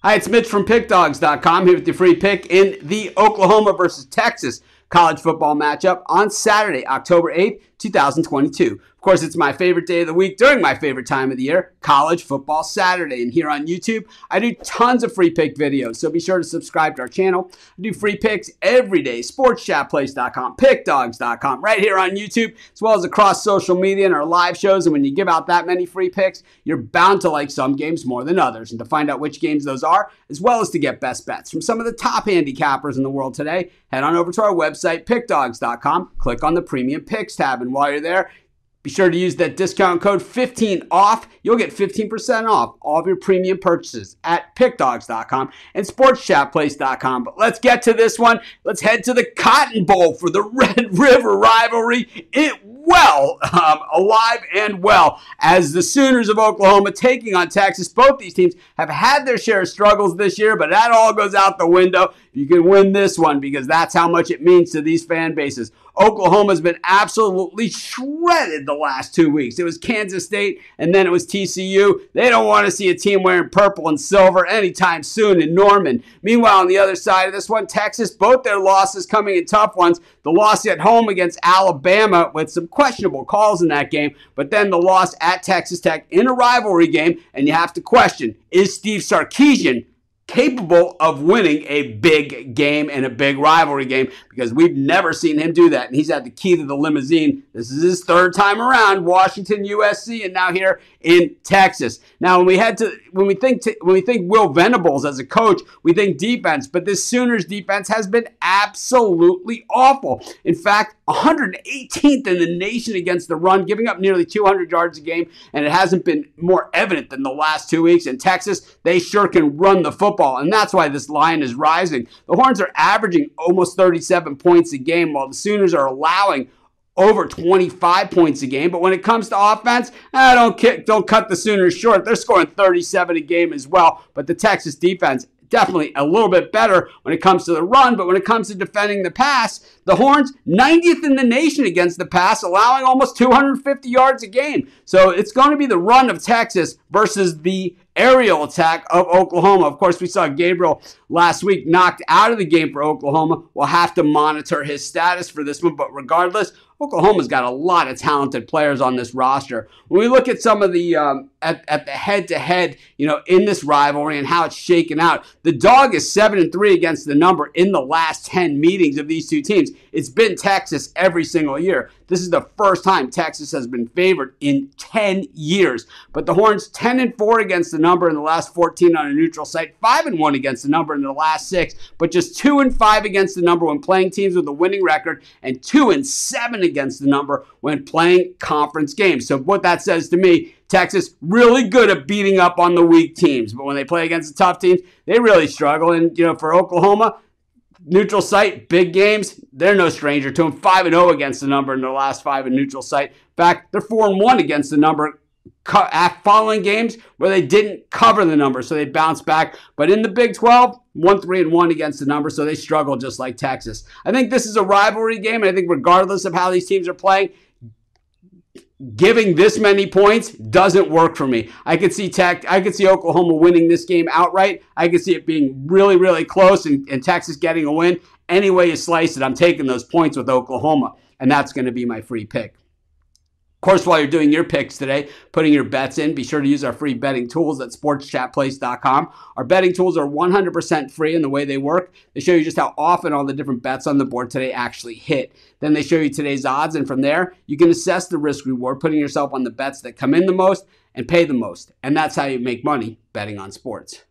Hi, it's Mitch from Pickdawgz.com here with your free pick in the Oklahoma versus Texas college football matchup on Saturday, October 8th, 2022. Of course, it's my favorite day of the week during my favorite time of the year, College Football Saturday. And here on YouTube, I do tons of free pick videos, so be sure to subscribe to our channel. I do free picks every day, sportschatplace.com, pickdawgz.com, right here on YouTube, as well as across social media and our live shows. And when you give out that many free picks, you're bound to like some games more than others. And to find out which games those are, as well as to get best bets from some of the top handicappers in the world today, head on over to our website, pickdawgz.com, click on the Premium Picks tab, and while you're there, be sure to use that discount code 15OFF. You'll get 15% off all of your premium purchases at pickdawgz.com and sportschatplace.com. But let's get to this one. Let's head to the Cotton Bowl for the Red River rivalry. Alive and well, as the Sooners of Oklahoma taking on Texas. Both these teams have had their share of struggles this year, but that all goes out the window. You can win this one because that's how much it means to these fan bases. Oklahoma's been absolutely shredded the last 2 weeks. It was Kansas State, and then it was TCU. They don't want to see a team wearing purple and silver anytime soon in Norman. Meanwhile, on the other side of this one, Texas, both their losses coming in tough ones. The loss at home against Alabama with some questionable calls in that game, but then the loss at Texas Tech in a rivalry game, and you have to question, is Steve Sarkisian capable of winning a big game and a big rivalry game? Because we've never seen him do that. And he's had the key to the limousine. This is his third time around, Washington, USC, and now here in Texas. Now, when we think Will Venables as a coach, we think defense, but this Sooners defense has been absolutely awful. In fact, 118th in the nation against the run, giving up nearly 200 yards a game, and it hasn't been more evident than the last 2 weeks. In Texas, they sure can run the football, and that's why this line is rising. The Horns are averaging almost 37 points a game, while the Sooners are allowing over 25 points a game. But when it comes to offense, don't cut the Sooners short. They're scoring 37 a game as well. But the Texas defense, definitely a little bit better when it comes to the run, but when it comes to defending the pass, the Horns, 90th in the nation against the pass, allowing almost 250 yards a game. So it's going to be the run of Texas versus the aerial attack of Oklahoma. Of course, we saw Gabriel last week knocked out of the game for Oklahoma. We'll have to monitor his status for this one, but regardless, Oklahoma's got a lot of talented players on this roster. When we look at some of the at the head-to-head, in this rivalry and how it's shaken out, the dog is 7-3 against the number in the last 10 meetings of these two teams. It's been Texas every single year. This is the first time Texas has been favored in 10 years. But the Horns 10-4 against the number in the last 14 on a neutral site, 5-1 against the number in the last 6, but just 2-5 against the number when playing teams with a winning record, and 2-7 against the number when playing conference games. So what that says to me, Texas really good at beating up on the weak teams, but when they play against the tough teams, they really struggle. And for Oklahoma, neutral site, big games, they're no stranger to them. 5-0 against the number in their last 5 in neutral site. In fact, they're 4-1 against the number following games where they didn't cover the number, so they bounced back. But in the Big 12, 1-3-1 against the number, so they struggle just like Texas. I think this is a rivalry game, and I think regardless of how these teams are playing, giving this many points doesn't work for me. I could see Oklahoma winning this game outright. I could see it being really, really close and Texas getting a win. Any way you slice it, I'm taking those points with Oklahoma, and that's going to be my free pick. Of course, while you're doing your picks today, putting your bets in, be sure to use our free betting tools at sportschatplace.com. Our betting tools are 100% free in the way they work. They show you just how often all the different bets on the board today actually hit. Then they show you today's odds, and from there, you can assess the risk reward, putting yourself on the bets that come in the most and pay the most. And that's how you make money betting on sports.